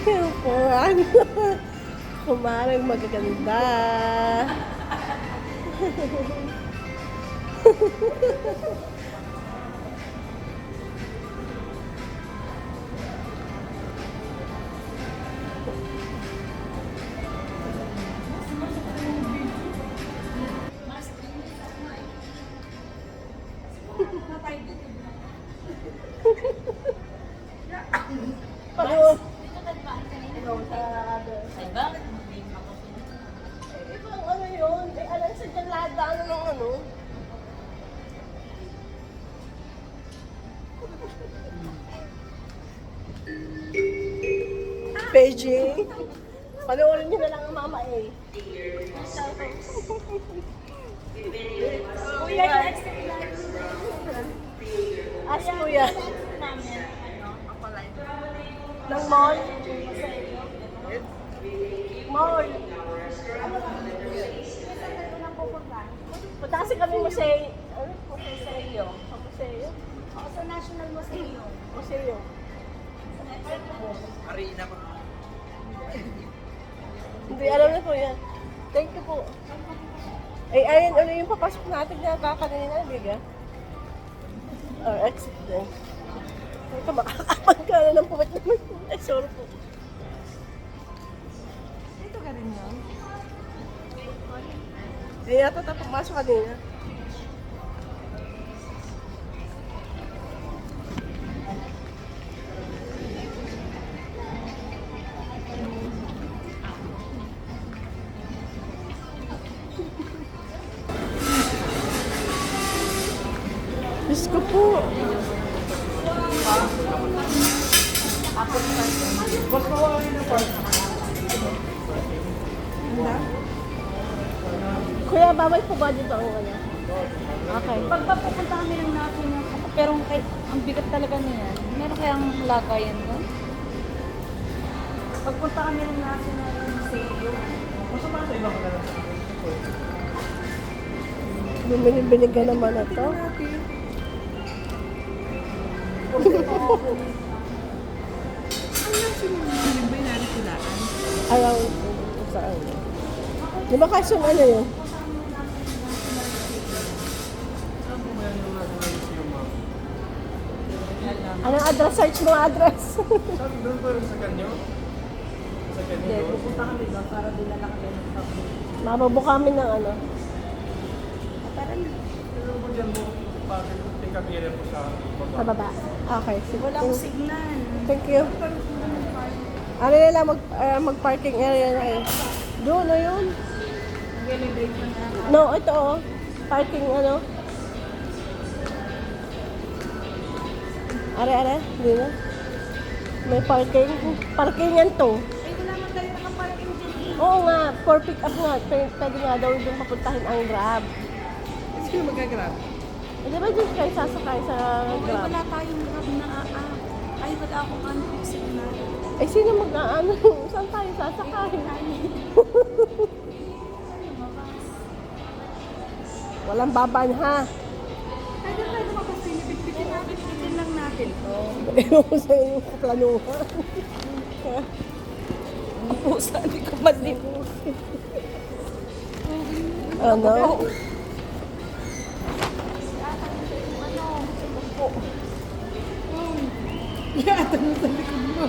Yung kurang. Kumarang magaganda. Pag Ay, bakit hindi ako? ibang ano yun? Eh, alam sa dyan lahat na ano ng ano? Beijing. Panoorin niyo na lang ang mama eh. Kuya, yung extra Ask kuya. namin, ako live. Ng mall? Mall. Punta kasi kami museo. Ano? Museo. Sa museo? Ako sa National Museum. Museo. Arena ko. Hindi, alam na po yan. Thank you po. Ay, ayun, ano yung papasok natin na kakanina, biga? Or exit din. Ay, kamakakapan ka na ng puwet naman. Ay, sorry po. Dito ka rin yun? Ay, yata tayo pumasok kanina. Diyos ko po. Kuya, bawal po ba dito ang ano? Okay. Pag pupunta kami ng natin, pero kahit ang bigat talaga niya, meron kayang lagayan doon? Pagpunta kami ng National Museum, Bumili-bili ka naman na to. Ayaw sa ano. Di ba kaso ano yun? Anong address? Search mo ang address. Sabi doon pa rin sa kanyo? Sa kanyo hindi, doon? pupunta kami doon para dinala kami ng public. Mababuka kami ng ano. Tara na. Pero mo dyan mo, bakit tingkap area po sa baba? Sa baba. Okay. Sige. Wala akong signal. Thank you. Ano na lang, mag-parking area na kayo. Doon, na yun. Nag-elevate mo na. No, ito oh. Parking ano. Are. Hindi na. May parking. Parking yan to. Ay, wala man tayo nakaparking dyan. Oo nga, for pick up nga. Pwede nga daw yung papuntahin ang Grab. Sino mag-grab? Eh, di ba dyan kayo sasakay sa Ay, Grab? wala tayong grab na ay, wala akong signal. Eh, sino mag-ano? Saan tayo sasakay? Walang baban ha. Pwede tayo mapapinipit-pitin lang natin to. Ewan ko sa iyo kaplanuhan. Pusa, hindi ko malim. Ano? Yata mo sa likod mo.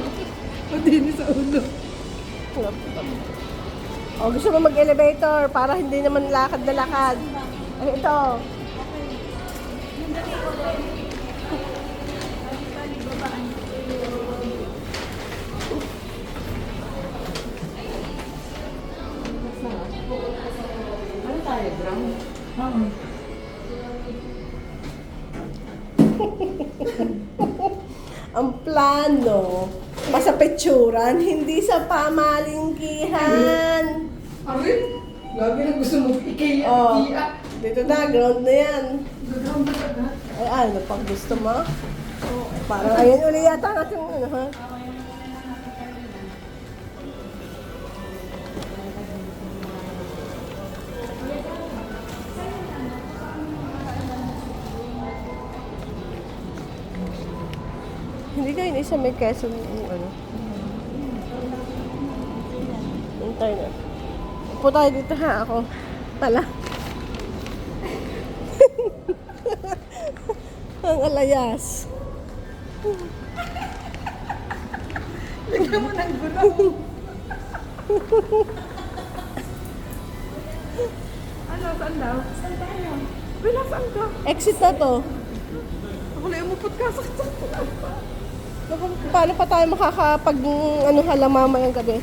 O din sa ulo. O, gusto mo mag-elevator para hindi naman lakad na lakad. Ay, ito. Ano tayo, ground? Ang plano, masapitsuran, hindi sa pamalingkihan. Arin, lagi na gusto mo ikaya. Oh, dito na, ground na yan. Gagawin ka na. Ay, ano pag gusto mo? Parang ayun uli yata natin, ano ha? Hindi kayo isa may Quezon, ano? Ayun. Upo tayo dito ha, ako. Pala. Ang alayas. Lagyan mo ng gulo. Ano, saan daw? Saan tayo? Wala, saan ka? Exit na to. Ako lang umupot ka. Saksak ko lang pa. Naku, paano pa tayo makakapag ano halang mamayang gabi?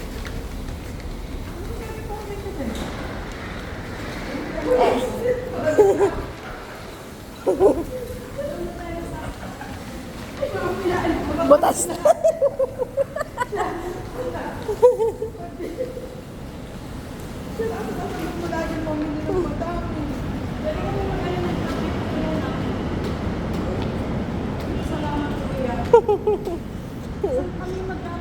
Butas na. Malaging pamili ng madami. Kami magkakaroon.